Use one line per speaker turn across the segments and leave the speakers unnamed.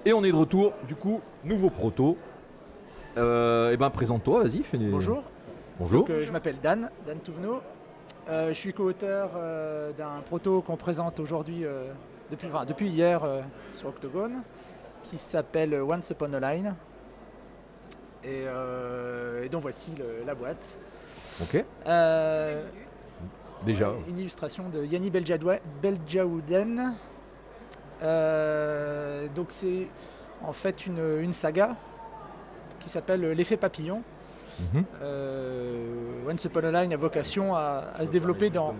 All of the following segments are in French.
Et on est de retour, du coup, nouveau proto. Eh ben, présente-toi, vas-y, fais des...
Bonjour,
Bonjour.
je m'appelle Dan Touvenot. Je suis co-auteur d'un proto qu'on présente aujourd'hui, depuis hier sur Octogone, qui s'appelle Once Upon a Line. Et donc voici la boîte.
Ok,
Euh,
déjà.
Une illustration de Yanni Beljaouden. Donc c'est en fait une saga qui s'appelle L'effet papillon.
Mhm.
Once Upon a Line a vocation à se développer dans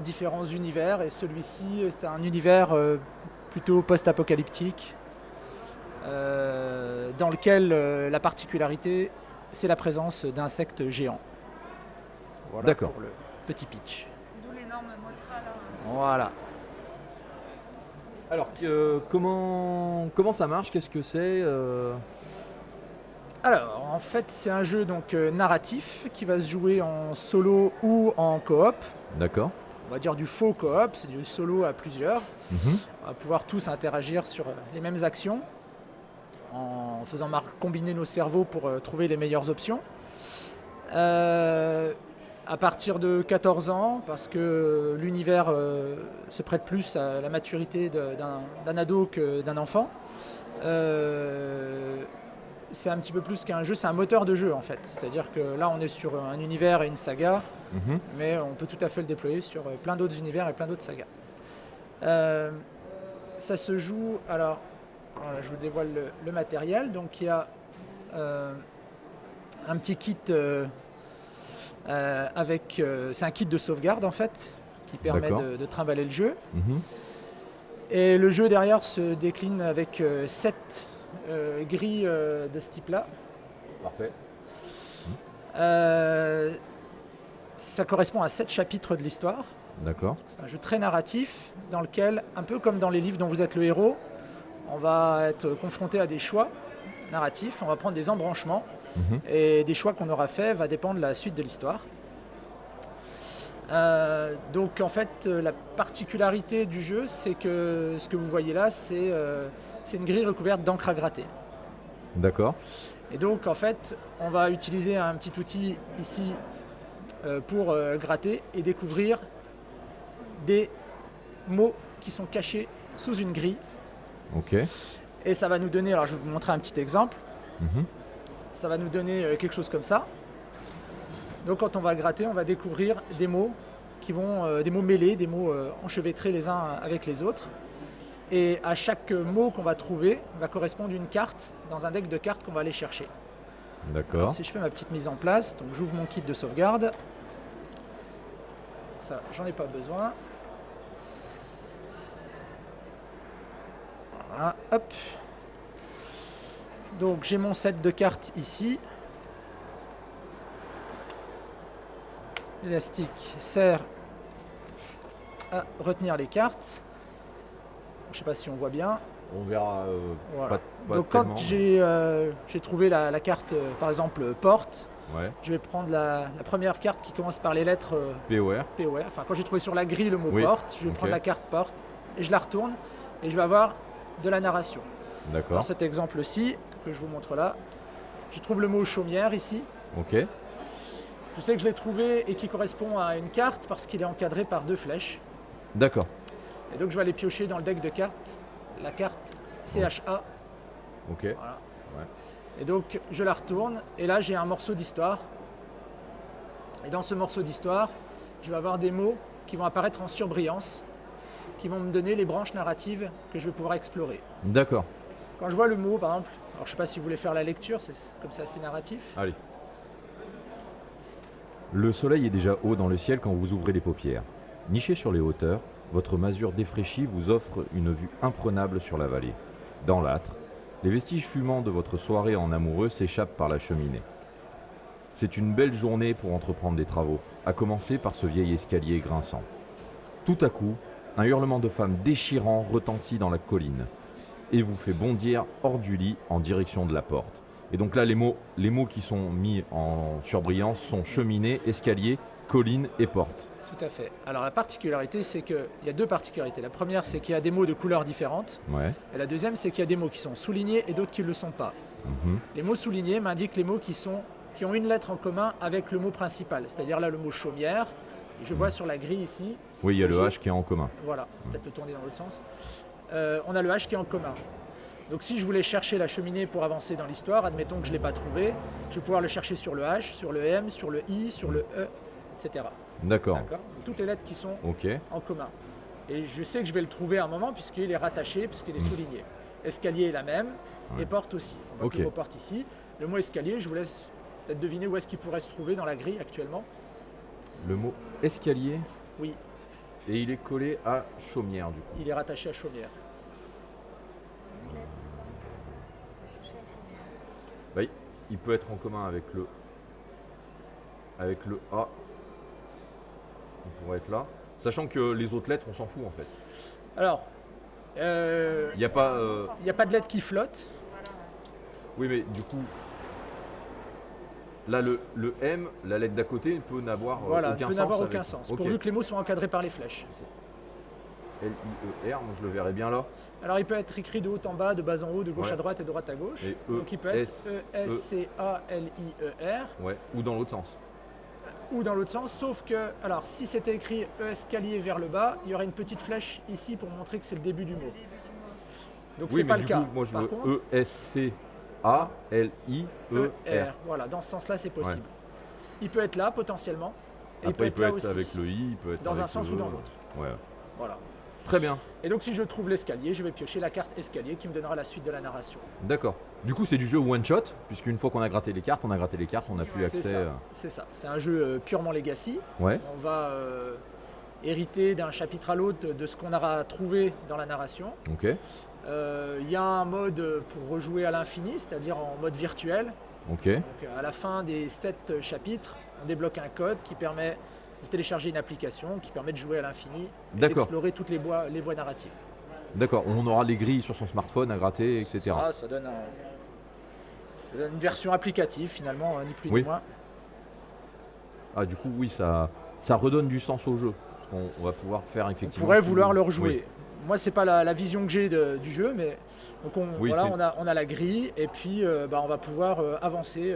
différents univers, et celui-ci c'est un univers plutôt post-apocalyptique, dans lequel la particularité c'est la présence d'insectes géants. Voilà.
D'accord.
Pour le petit pitch.
D'où l'énorme Motra là.
Voilà.
Alors, comment ça marche? Qu'est-ce que c'est
Alors en fait c'est un jeu donc narratif qui va se jouer en solo ou en coop.
D'accord.
On va dire du faux coop, c'est du solo à plusieurs.
Mhm.
On va pouvoir tous interagir sur les mêmes actions en faisant combiner nos cerveaux pour trouver les meilleures options. À partir de 14 ans, parce que l'univers se prête plus à la maturité d'un ado que d'un enfant. C'est un petit peu plus qu'un jeu, c'est un moteur de jeu en fait. C'est-à-dire que là on est sur un univers et une saga,
Mhm.
mais on peut tout à fait le déployer sur plein d'autres univers et plein d'autres sagas. Euh, Ça se joue, alors voilà, je vous dévoile le matériel. Donc il y a un petit kit avec, c'est un kit de sauvegarde en fait, qui permet
D'accord.
de trimballer le jeu.
Mhm.
Et le jeu derrière se décline avec 7 grilles de ce type-là.
Parfait.
Ça correspond à 7 chapitres de l'histoire.
D'accord.
C'est un jeu très narratif dans lequel, un peu comme dans les livres dont vous êtes le héros, on va être confronté à des choix narratifs, on va prendre des embranchements,
Mhm.
et des choix qu'on aura faits va dépendre de la suite de l'histoire. Donc en fait, la particularité du jeu, c'est que ce que vous voyez là, c'est une grille recouverte d'encre à gratter.
D'accord.
Et donc en fait, on va utiliser un petit outil ici pour gratter et découvrir des mots qui sont cachés sous une grille.
Ok.
Et ça va nous donner, alors je vais vous montrer un petit exemple,
Mhm.
ça va nous donner quelque chose comme ça. Donc quand on va gratter, on va découvrir des mots qui vont, des mots mêlés, des mots enchevêtrés les uns avec les autres. Et à chaque mot qu'on va trouver va correspondre une carte dans un deck de cartes qu'on va aller chercher.
D'accord.
Alors, si je fais ma petite mise en place, donc j'ouvre mon kit de sauvegarde. Ça, j'en ai pas besoin. Voilà, hop. Donc j'ai mon set de cartes ici. L'élastique sert à retenir les cartes. Je ne sais pas si on voit bien.
On verra
Voilà.
pas
Donc
tellement.
quand j'ai trouvé la carte, par exemple, porte,
Ouais.
je vais prendre la première carte qui commence par les lettres
POR.
POR. Enfin, quand j'ai trouvé sur la grille le mot
Oui.
porte, je vais
Ok.
prendre la carte porte et je la retourne et je vais avoir de la narration.
D'accord.
Dans cet exemple-ci, que je vous montre là, je trouve le mot chaumière ici.
Ok.
Je sais que je l'ai trouvé et qui correspond à une carte parce qu'il est encadré par 2 flèches.
D'accord.
Et donc je vais aller piocher dans le deck de cartes la carte CHA.
Ok.
Voilà.
Ouais.
Et donc je la retourne et là j'ai un morceau d'histoire. Et dans ce morceau d'histoire, je vais avoir des mots qui vont apparaître en surbrillance, qui vont me donner les branches narratives que je vais pouvoir explorer.
D'accord.
Quand je vois le mot, par exemple, alors je ne sais pas si vous voulez faire la lecture, c'est comme c'est assez narratif.
Allez. Le soleil est déjà haut dans le ciel quand vous ouvrez les paupières. Niché sur les hauteurs, votre masure défraîchie vous offre une vue imprenable sur la vallée. Dans l'âtre, les vestiges fumants de votre soirée en amoureux s'échappent par la cheminée. C'est une belle journée pour entreprendre des travaux, à commencer par ce vieil escalier grinçant. Tout à coup, un hurlement de femme déchirant retentit dans la colline et vous fait bondir hors du lit en direction de la porte. Et donc là, les mots qui sont mis en surbrillance sont cheminée, escalier, colline et porte.
Tout à fait. Alors la particularité, c'est qu'il y a deux particularités. La première, c'est qu'il y a des mots de couleurs différentes.
Ouais.
Et la deuxième, c'est qu'il y a des mots qui sont soulignés et d'autres qui ne le sont pas.
Mhm.
Les mots soulignés m'indiquent les mots qui ont une lettre en commun avec le mot principal. C'est-à-dire là, le mot chaumière. Je vois sur la grille ici.
Oui, il y a le
J'ai-
H qui est en commun.
Voilà, peut-être le tourner dans l'autre sens. On a le H qui est en commun. Donc si je voulais chercher la cheminée pour avancer dans l'histoire, admettons que je ne l'ai pas trouvé, je vais pouvoir le chercher sur le H, sur le M, sur le I, sur le E, etc.
D'accord.
D'accord. Toutes les lettres qui sont
Ok.
en commun. Et je sais que je vais le trouver à un moment puisqu'il est rattaché, puisqu'il est souligné. Escalier est la même et porte aussi. On voit
Ok.
que le mot porte ici. Le mot escalier, je vous laisse peut-être deviner où est-ce qu'il pourrait se trouver dans la grille actuellement.
Le mot escalier,
Oui,
et il est collé à chaumière du coup.
il est rattaché à chaumière.
Bah, il peut être en commun avec le A. Il pourrait être là. Sachant que les autres lettres, on s'en fout en fait.
Alors,
Il n'y a pas.
il n'y a pas de lettre qui flotte.
Oui, mais du coup. Là, le M, la lettre d'à côté, peut n'avoir
Voilà,
aucun
il peut
sens.
n'avoir
avec-
aucun sens,
Ok.
pourvu que les mots soient encadrés par les flèches.
L-I-E-R, moi je le verrais bien là.
Alors il peut être écrit de haut en bas, de bas en haut, de gauche
Ouais.
à droite et de droite à gauche.
Et
Donc il peut être
E-S-E.
E-S-C-A-L-I-E-R
Ouais. Ou dans l'autre sens.
ou dans l'autre sens, sauf que, alors si c'était écrit E-escalier vers le bas, il y aurait une petite flèche ici pour montrer que c'est le début du mot. Donc
Oui,
c'est
mais
pas
du
le cas.
coup, moi je
Par
veux
contre,
E-S-C-A-L-I-E-R.
E-R, voilà, dans ce sens-là c'est possible. Il peut être là potentiellement, et
Après,
il peut être là aussi,
avec le I, il peut être
dans
avec
un sens
le
ou dans
E.
l'autre.
Ouais.
Voilà.
Très bien.
Et donc si je trouve l'escalier, je vais piocher la carte escalier qui me donnera la suite de la narration.
D'accord. Du coup, c'est du jeu one shot, puisqu'une fois qu'on a gratté les cartes, on a gratté les cartes, on n'a plus
C'est
accès.
ça, c'est ça. C'est un jeu purement legacy.
Ouais.
On va hériter d'un chapitre à l'autre de ce qu'on aura trouvé dans la narration.
Ok.
Il y a un mode pour rejouer à l'infini, c'est-à-dire en mode virtuel.
Ok.
Donc, à la fin des 7 chapitres, on débloque un code qui permet de télécharger une application qui permet de jouer à l'infini et
D'accord.
d'explorer toutes les voies narratives.
D'accord. On aura les grilles sur son smartphone à gratter, etc.
Ça donne une version applicative finalement, ni plus
Oui.
ni moins.
Ah, du coup, oui, ça redonne du sens au jeu. Parce qu'on va pouvoir faire
On
effectivement.
pourrait
tout-
vouloir le rejouer.
Oui.
Moi, c'est pas la vision que j'ai du jeu, mais donc
Oui,
voilà,
c'est-
on a la grille et puis on va pouvoir avancer,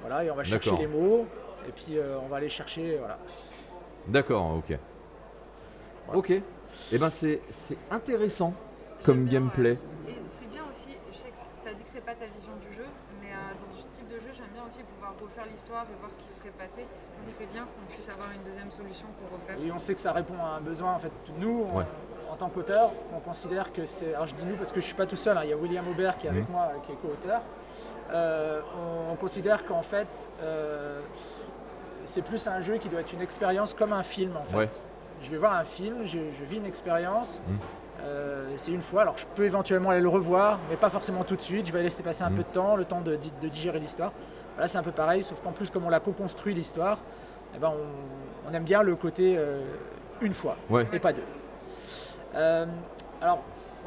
voilà, et on va chercher
D'accord.
les mots et puis on va aller chercher, voilà.
D'accord, ok.
Voilà.
Ok. Eh ben, c'est intéressant comme gameplay.
Et c'est bien aussi, je sais que tu as dit que c'est pas ta vision du jeu, mais dans ce type de jeu, j'aime bien aussi pouvoir refaire l'histoire et voir ce qui se serait passé. Donc c'est bien qu'on puisse avoir une deuxième solution pour refaire.
Et on sait que ça répond à un besoin. En fait, nous,
Ouais.
en tant qu'auteur, on considère que c'est. Alors je dis nous parce que je suis pas tout seul. Il y a William Aubert qui est avec moi, qui est co-auteur. On considère qu'en fait, c'est plus un jeu qui doit être une expérience comme un film en fait.
Ouais.
Je vais voir un film, je vis une expérience. C'est une fois, alors je peux éventuellement aller le revoir, mais pas forcément tout de suite. Je vais laisser passer un peu de temps, le temps de digérer l'histoire. Là, c'est un peu pareil, sauf qu'en plus, comme on l'a co-construit l'histoire, eh ben, on aime bien le côté une fois
Ouais.
et pas deux. Alors,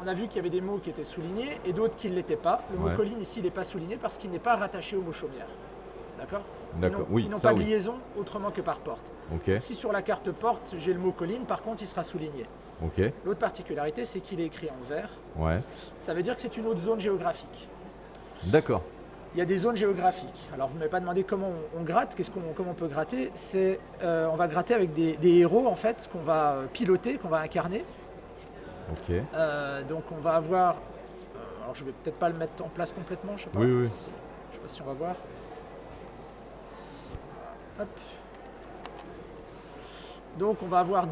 on a vu qu'il y avait des mots qui étaient soulignés et d'autres qui ne l'étaient pas. Le mot
Ouais.
colline ici, il n'est pas souligné parce qu'il n'est pas rattaché au mot chaumière. D'accord.
D'accord,
Ils n'ont-
oui,
Ils n'ont
ça,
pas de
oui.
liaison autrement que par porte.
Ok.
Si sur la carte porte, j'ai le mot colline, par contre, il sera souligné.
Ok.
L'autre particularité, c'est qu'il est écrit en vert.
Ouais.
Ça veut dire que c'est une autre zone géographique.
D'accord.
Il y a des zones géographiques. Alors, vous ne m'avez pas demandé comment on gratte. Comment on peut gratter. On va gratter avec des héros, en fait, qu'on va piloter, qu'on va incarner.
Ok.
Donc, on va avoir... alors, je vais peut-être pas le mettre en place complètement, je sais pas.
Oui, oui.
Je sais pas si on va voir. Hop. Donc, on va avoir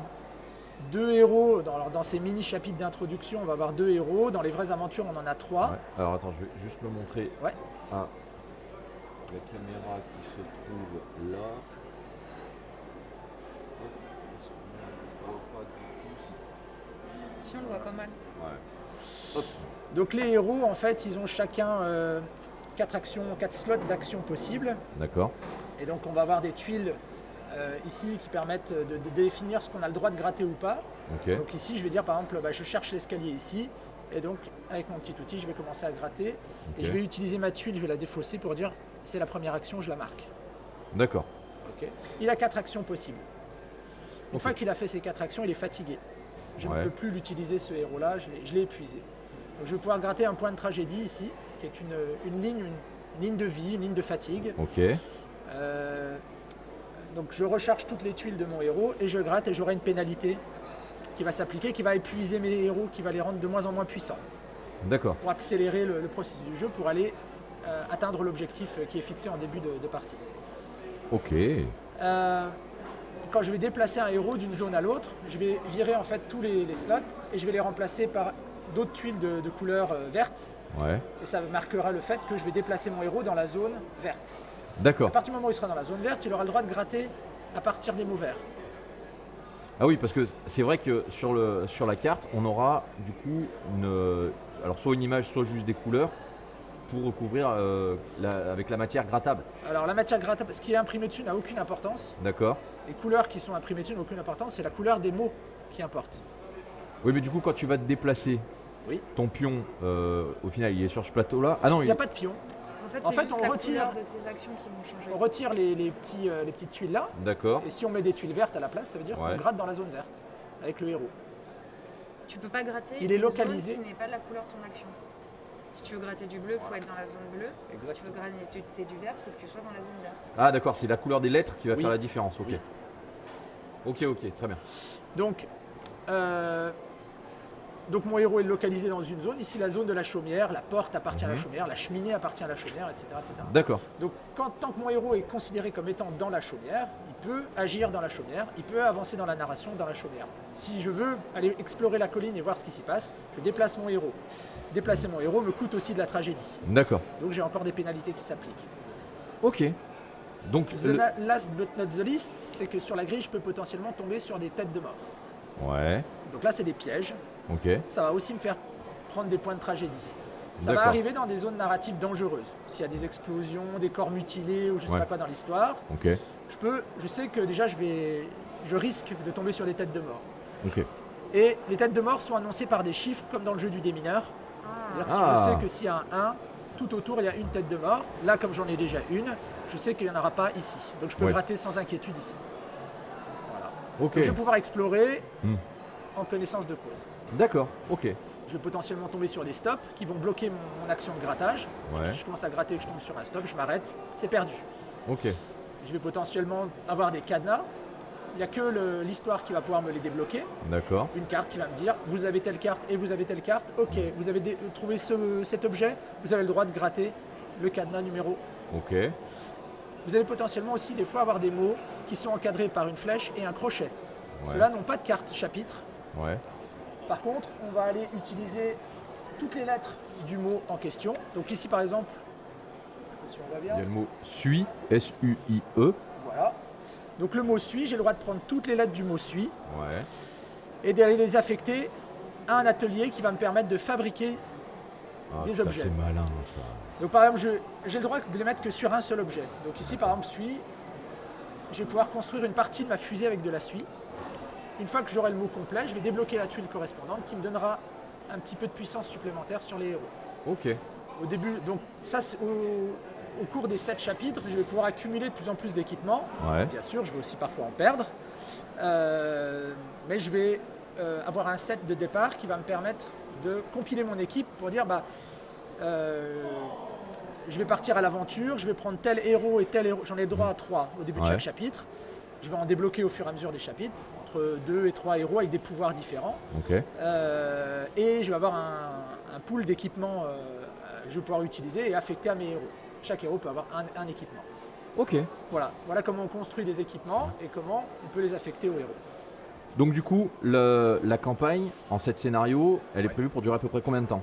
deux héros. Dans ces mini-chapitres d'introduction, on va avoir deux héros. Dans les vraies aventures, on en a trois.
Ouais. Alors attends, je vais juste le montrer
Ouais.
à la caméra qui se trouve là. Hop, est-ce qu'on voit pas du tout
Si on le voit pas mal.
Ouais. Hop.
Donc les héros, en fait, ils ont chacun 4 slots d'action possibles.
D'accord.
Et donc on va avoir des tuiles ici qui permettent de définir ce qu'on a le droit de gratter ou pas.
Ok.
Donc ici, je vais dire par exemple, je cherche l'escalier ici. Et donc avec mon petit outil, je vais commencer à gratter.
Ok.
Et je vais utiliser ma tuile, je vais la défausser pour dire c'est la première action, je la marque.
D'accord.
Ok. Il a 4 actions possibles. Une fois qu'il a fait ces 4 actions, il est fatigué. Je
Ouais.
ne peux plus l'utiliser ce héros-là, je l'ai épuisé. Donc je vais pouvoir gratter un point de tragédie ici, qui est une ligne de vie, une ligne de fatigue.
Ok.
Donc je recharge toutes les tuiles de mon héros et je gratte et j'aurai une pénalité qui va s'appliquer, qui va épuiser mes héros, qui va les rendre de moins en moins puissants,
D'accord.
pour accélérer le processus du jeu, pour aller atteindre l'objectif qui est fixé en début de partie.
Ok.
Quand je vais déplacer un héros d'une zone à l'autre, je vais virer en fait tous les slots et je vais les remplacer par d'autres tuiles de couleur verte.
Ouais.
Et ça marquera le fait que je vais déplacer mon héros dans la zone verte. À
D'accord.
partir du moment où il sera dans la zone verte, il aura le droit de gratter à partir des mots verts.
Ah oui, parce que c'est vrai que sur la carte, on aura du coup alors soit une image, soit juste des couleurs pour recouvrir avec la matière grattable.
Alors la matière grattable, ce qui est imprimé dessus n'a aucune importance.
D'accord.
Les couleurs qui sont imprimées dessus n'ont aucune importance, c'est la couleur des mots qui importe.
Oui, mais du coup, quand tu vas te déplacer,
Oui.
ton pion, au final, il est sur ce plateau-là. Ah non,
Il n'y a pas de pion.
En
En
fait,
fait,
c'est
on
juste la
retire-
couleur de tes actions qui vont changer.
On retire les petites tuiles là,
D'accord.
et si on met des tuiles vertes à la place, ça veut dire
Ouais.
qu'on gratte dans la zone verte avec le héros.
Tu peux pas gratter
Il est
une
localisé.
zone qui n'est pas de la couleur de ton action. Si tu veux gratter du bleu, il faut être dans la zone bleue. Si tu
Exactement.
veux gratter du vert, il faut que tu sois dans la zone verte.
Ah d'accord, c'est la couleur des lettres qui va
Oui.
faire la différence. Ok.
Oui.
Ok, très bien.
Donc mon héros est localisé dans une zone. Ici, la zone de la chaumière, la porte appartient à la
Mhm.
chaumière, la cheminée appartient à la chaumière, etc.
D'accord.
Donc tant que mon héros est considéré comme étant dans la chaumière, il peut agir dans la chaumière, il peut avancer dans la narration dans la chaumière. Si je veux aller explorer la colline et voir ce qui s'y passe, je déplace mon héros. Déplacer mon héros me coûte aussi de la tragédie.
D'accord.
Donc j'ai encore des pénalités qui s'appliquent.
Ok. Donc,
Last but not the least, c'est que sur la grille, je peux potentiellement tomber sur des têtes de mort.
ouais.
Donc là, c'est des pièges.
Ok.
Ça va aussi me faire prendre des points de tragédie. Ça va
D'accord.
arriver dans des zones narratives dangereuses. S'il y a des explosions, des corps mutilés ou je sais
Ouais.
pas quoi dans l'histoire,
Ok.
je sais que déjà je risque de tomber sur des têtes de mort.
Ok.
Et les têtes de mort sont annoncées par des chiffres comme dans le jeu du démineur.
Ah,
C'est-à-dire que si
Ah.
je sais que s'il y a un 1, tout autour il y a une tête de mort. Là, comme j'en ai déjà une, je sais qu'il n'y en aura pas ici. Donc je peux
Ouais.
gratter sans inquiétude ici. Voilà.
Ok.
Donc je vais pouvoir explorer
Hmm.
en connaissance de cause.
D'accord. Ok.
Je vais potentiellement tomber sur des stops qui vont bloquer mon action de grattage.
Ouais.
Je commence à gratter, je tombe sur un stop, je m'arrête, c'est perdu.
Ok.
Je vais potentiellement avoir des cadenas. Il n'y a que l'histoire qui va pouvoir me les débloquer.
D'accord.
Une carte qui va me dire vous avez telle carte et vous avez telle carte. Ok, vous avez trouvé cet objet, vous avez le droit de gratter le cadenas numéro.
Ok.
Vous allez potentiellement aussi des fois avoir des mots qui sont encadrés par une flèche et un crochet.
Ouais.
Ceux-là n'ont pas de carte chapitre.
Ouais.
Par contre, on va aller utiliser toutes les lettres du mot en question. Donc ici par exemple, si on va bien,
Il y a le mot suis. S-U-I-E.
voilà. Donc le mot suit, j'ai le droit de prendre toutes les lettres du mot suit
Ouais.
et d'aller les affecter à un atelier qui va me permettre de fabriquer.
Ah,
Des
putain,
objets.
c'est malin ça.
Donc par exemple, j'ai le droit de les mettre que sur un seul objet. Donc ici par exemple, suie, je vais pouvoir construire une partie de ma fusée avec de la suie. Une fois que j'aurai le mot complet, je vais débloquer la tuile correspondante qui me donnera un petit peu de puissance supplémentaire sur les héros.
Ok.
Au début, donc ça, au cours des 7 chapitres, je vais pouvoir accumuler de plus en plus d'équipements.
Ouais.
Bien sûr, je vais aussi parfois en perdre. Mais je vais avoir un set de départ qui va me permettre de compiler mon équipe pour dire je vais partir à l'aventure, je vais prendre tel héros et tel héros. J'en ai droit à 3 au début de
Ouais.
chaque chapitre. Je vais en débloquer au fur et à mesure des chapitres, entre 2 et 3 héros avec des pouvoirs différents.
Ok.
Et je vais avoir un pool d'équipements que je vais pouvoir utiliser et affecter à mes héros. Chaque héros peut avoir un équipement.
Ok.
Voilà comment on construit des équipements et comment on peut les affecter aux héros.
Donc du coup, la campagne en 7 scénarios, elle est prévue pour durer à peu près combien de temps?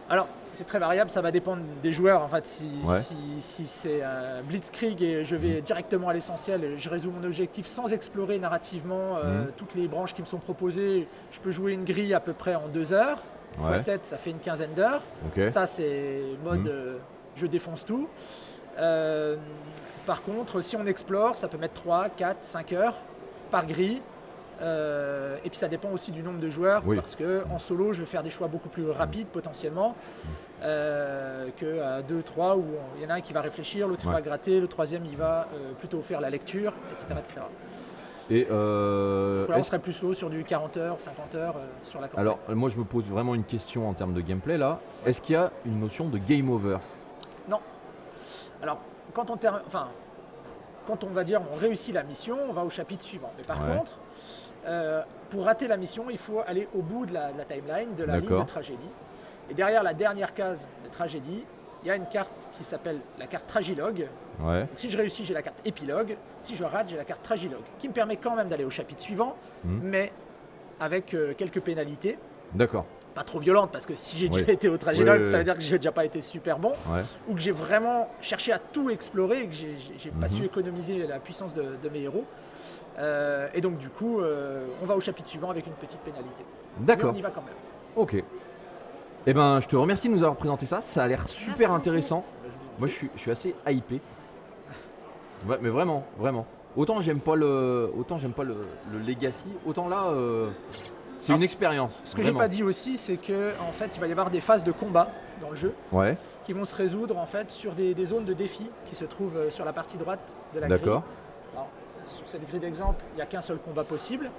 Alors, c'est très variable, ça va dépendre des joueurs. En fait, si
Ouais.
c'est un blitzkrieg et je vais directement à l'essentiel, et je résous mon objectif sans explorer narrativement toutes les branches qui me sont proposées, je peux jouer une grille à peu près en 2 heures.
Ouais.
x 7, ça fait une quinzaine d'heures.
Ok.
Ça, c'est mode je défonce tout. Par contre, si on explore, ça peut mettre 3, 4, 5 heures par grille. Et puis ça dépend aussi du nombre de joueurs,
Oui.
parce qu'en solo, je vais faire des choix beaucoup plus rapides potentiellement qu'à 2, 3, où il y en a un qui va réfléchir, l'autre il
Ouais.
va gratter, le troisième il va plutôt faire la lecture, etc. etc.
Et
Donc là, on
est-ce-
serait plus haut sur du 40 heures, 50 heures sur la campagne.
alors moi je me pose vraiment une question en termes de gameplay là. Est-ce qu'il y a une notion de game over?
Alors, quand on va dire on réussit la mission, on va au chapitre suivant. Mais par
Ouais.
contre, pour rater la mission, il faut aller au bout de la timeline, de la ligne
D'accord.
de tragédie. Et derrière la dernière case de tragédie, il y a une carte qui s'appelle la carte tragilogue.
Ouais.
Donc, si je réussis, j'ai la carte épilogue. Si je rate, j'ai la carte tragilogue, qui me permet quand même d'aller au chapitre suivant, mais avec quelques pénalités.
D'accord.
Pas trop violentes, parce que si j'ai déjà
Oui.
été au tragilogue,
Oui, oui,
ça veut
oui.
dire que j'ai déjà pas été super bon,
Ouais.
ou que j'ai vraiment cherché à tout explorer et que j'ai pas
Mhm.
su économiser la puissance de mes héros. Et donc du coup, on va au chapitre suivant avec une petite pénalité. Mais
D'accord.
on y va quand même.
Ok. Eh ben je te remercie de nous avoir présenté ça. Ça a l'air super
beaucoup.
intéressant. Moi je suis assez hypé. Ouais, mais vraiment, vraiment. Autant j'aime pas le Legacy, autant là c'est
Alors,
une expérience.
Ce que j'ai
vraiment.
pas dit aussi, c'est que en fait, il va y avoir des phases de combat dans le jeu
Ouais,
qui vont se résoudre en fait sur des zones de défi qui se trouvent sur la partie droite de la grille.
d'accord.
Alors, sur cette grille d'exemple, il n'y a qu'un seul combat possible,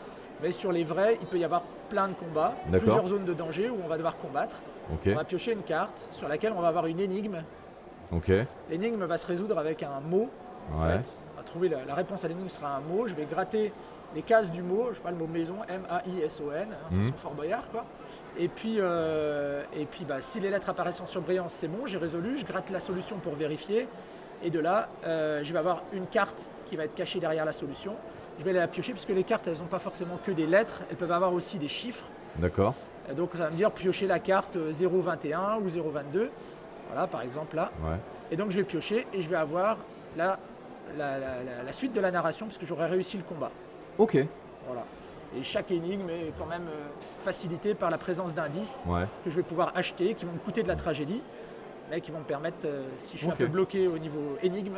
mais sur les vrais, il peut y avoir plein de combats,
D'accord.
plusieurs zones de danger où on va devoir combattre.
Ok,
On va piocher une carte sur laquelle on va avoir une énigme.
ok.
L'énigme va se résoudre avec un mot. En
Ouais.
fait. On va trouver la réponse à l'énigme sera un mot. Je vais gratter les cases du mot, je sais pas le mot maison, M-A-I-S-O-N, façon Fort Boyard quoi. Et puis bah, si les lettres apparaissent en surbrillance, c'est bon, j'ai résolu, je gratte la solution pour vérifier. Et de là, je vais avoir une carte qui va être cachée derrière la solution. Je vais aller la piocher puisque les cartes, elles n'ont pas forcément que des lettres, elles peuvent avoir aussi des chiffres.
D'accord.
Donc ça va me dire piocher la carte 0,21 ou 0,22. Voilà, par exemple là.
Ouais.
Et donc je vais piocher et je vais avoir la suite de la narration puisque j'aurai réussi le combat.
Ok.
Voilà. Et chaque énigme est quand même facilitée par la présence d'indices
Ouais.
que je vais pouvoir acheter, qui vont me coûter de la tragédie, mais qui vont me permettre, si je suis
Ok.
un peu bloqué au niveau énigme,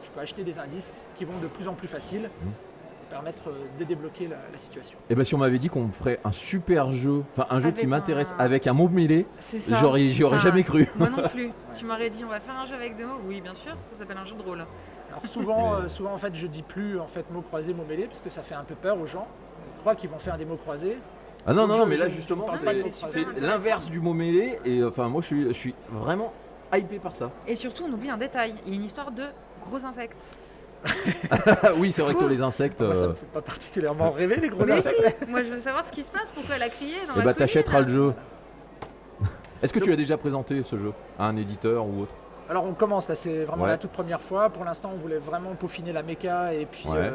je peux acheter des indices qui vont de plus en plus faciles pour permettre de débloquer la situation.
Et ben si on m'avait dit qu'on ferait un super jeu, enfin un jeu qui
Avec
m'intéresse
un-
avec un mot mêlé,
C'est ça.
j'y aurais
Ça-
jamais cru.
Moi non plus. Tu m'aurais dit on va faire un jeu avec des mots. Oui, bien sûr. Ça s'appelle un jeu de rôle.
Alors souvent,
Mais-
souvent en fait, je dis plus en fait mots croisés, mots mêlés, parce que ça fait un peu peur aux gens. Ils croient qu'ils vont faire des mots croisés.
Ah non,
Donc,
non,
je-
mais là
je-
justement,
je parle
c'est
pas de
mots
c'est
croisés. Super
l'inverse
intéressant.
du mot mêlé. Et enfin, moi je suis vraiment hypé par ça.
Et surtout, on oublie un détail. Il y a une histoire de gros insectes.
Oui, c'est vrai que les insectes.
Moi, ça me fait pas particulièrement rêver les gros
Mais
insectes.
si. Moi, je veux savoir ce qui se passe. Pourquoi elle a crié dans
Et
la
bah
colline.
t'achèteras le jeu. Est-ce que tu as déjà présenté ce jeu à un éditeur ou autre?
Alors on commence là, c'est vraiment
Ouais.
la toute première fois. Pour l'instant, on voulait vraiment peaufiner la méca et puis
Ouais.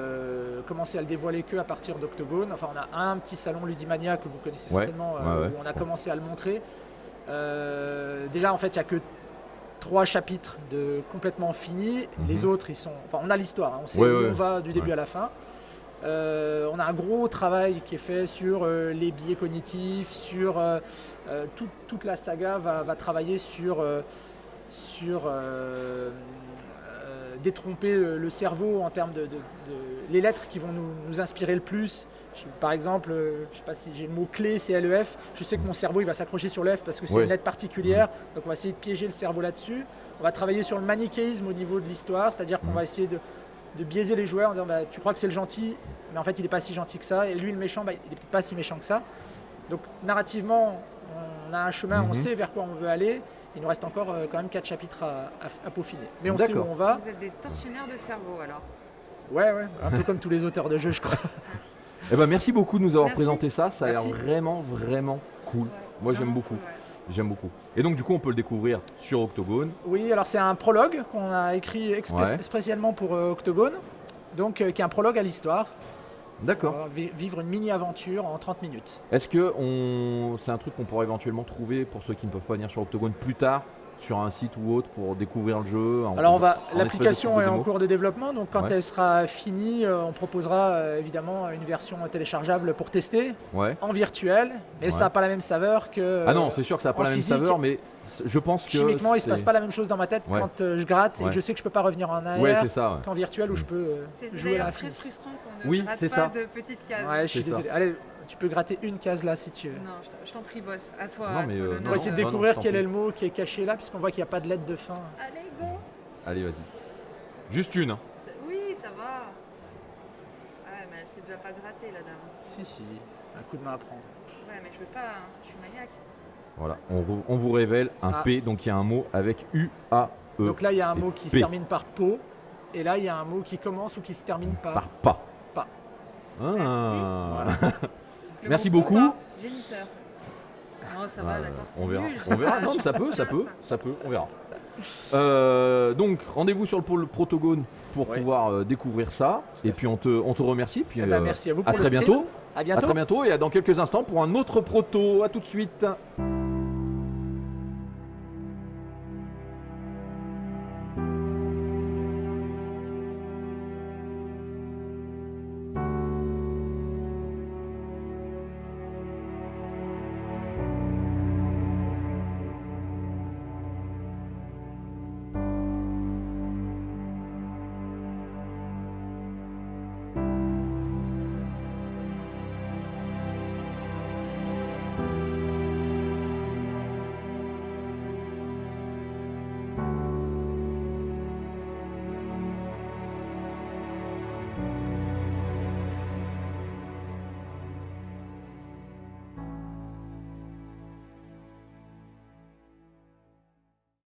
commencer à le dévoiler que à partir d'Octogone. Enfin, on a un petit salon Ludimania que vous connaissez
Ouais.
certainement
Ouais, ouais.
où on a commencé à le montrer. Déjà, en fait, il n'y a que 3 chapitres de complètement finis. Les autres, ils sont. Enfin, on a l'histoire. On sait
Ouais,
où
ouais.
on va du début
Ouais.
à la fin. On a un gros travail qui est fait sur les biais cognitifs, sur toute la saga va travailler sur détromper le cerveau en termes de les lettres qui vont nous inspirer le plus. Par exemple, je sais pas si j'ai le mot clé, c'est LEF. Je sais que mon cerveau il va s'accrocher sur le F parce que c'est
Ouais.
une lettre particulière. Donc on va essayer de piéger le cerveau là-dessus. On va travailler sur le manichéisme au niveau de l'histoire, c'est-à-dire qu'on va essayer de biaiser les joueurs en disant bah, tu crois que c'est le gentil, mais en fait il n'est pas si gentil que ça. Et lui le méchant, bah, il n'est peut-être pas si méchant que ça. Donc narrativement, on a un chemin, on sait vers quoi on veut aller. Il nous reste encore quand même 4 chapitres à peaufiner. Mais on sait où
D'accord.
on va.
Vous êtes des tortionnaires de cerveau alors.
Ouais, un peu comme tous les auteurs de jeux, je crois.
Eh ben merci beaucoup de nous avoir
Merci.
présenté ça. Ça a l'air
Merci.
vraiment, vraiment cool.
Ouais,
Moi j'aime
vraiment
beaucoup.
cool, ouais.
J'aime beaucoup. Et donc du coup on peut le découvrir sur Octogone.
Oui, alors c'est un prologue qu'on a écrit
Ouais.
spécialement pour Octogone, donc qui est un prologue à l'histoire.
D'accord.
On va vivre une mini-aventure en 30 minutes.
Est-ce que c'est un truc qu'on pourrait éventuellement trouver pour ceux qui ne peuvent pas venir sur Octogone plus tard sur un site ou autre pour découvrir le jeu
Alors
en
l'application
espèce de
est en
démo?
cours de développement, donc quand
Ouais.
elle sera finie, on proposera évidemment une version téléchargeable pour tester
Ouais.
en virtuel, mais
Ouais.
ça n'a pas la même saveur que.
Ah non, c'est sûr que ça n'a pas
en
la même
physique,
saveur, mais je pense que
Chimiquement, il ne se passe
c'est-
pas la même chose dans ma tête
Ouais.
quand je gratte et
Ouais.
que je sais que je peux pas revenir en arrière
Ouais, c'est ça. ouais.
qu'en virtuel où je peux
C'est
jouer à
d'ailleurs
l'infini.
très frustrant qu'on ne
Oui,
rate
c'est
pas
ça.
de petites cases.
Ouais, je suis
C'est ça.
désolé. Allez, tu peux gratter une case là si tu veux.
Non, je t'en prie, boss. À toi.
Non,
à
mais,
toi,
non,
On
l'honneur.
va essayer de
non,
découvrir
je t'en
quel est
prie.
le mot qui est caché là, puisqu'on voit qu'il n'y a pas de lettre de fin.
Allez, go.
Allez, vas-y. Juste une. Hein.
Oui, ça va. Ah, mais elle sait nous a pas gratté, la dame.
Si, un coup de main à prendre.
Ouais, mais je veux pas, hein. Je suis maniaque.
Voilà, on vous révèle un
Ah.
P, donc il y a un mot avec U-A-E.
Donc là, il y a un
et
mot qui se
P.
termine par po, et là, il y a un mot qui commence ou qui se termine par
pas.
pas.
Ah.
Le
Merci
mot
beaucoup.
combat, géniteur. Non, ça va, d'accord, c'était
On verra,
nul.
on verra.
Je
Non,
suis
mais ça
pas
peut,
classe.
on verra. Donc, rendez-vous sur le pôle Protogone pour
Ouais.
pouvoir découvrir ça. Et puis, on te remercie. Puis,
Eh ben, merci à vous
à
pour
très
le stream.
bientôt.
À
À
bientôt.
très bientôt et à dans quelques instants pour un autre proto. À tout de suite.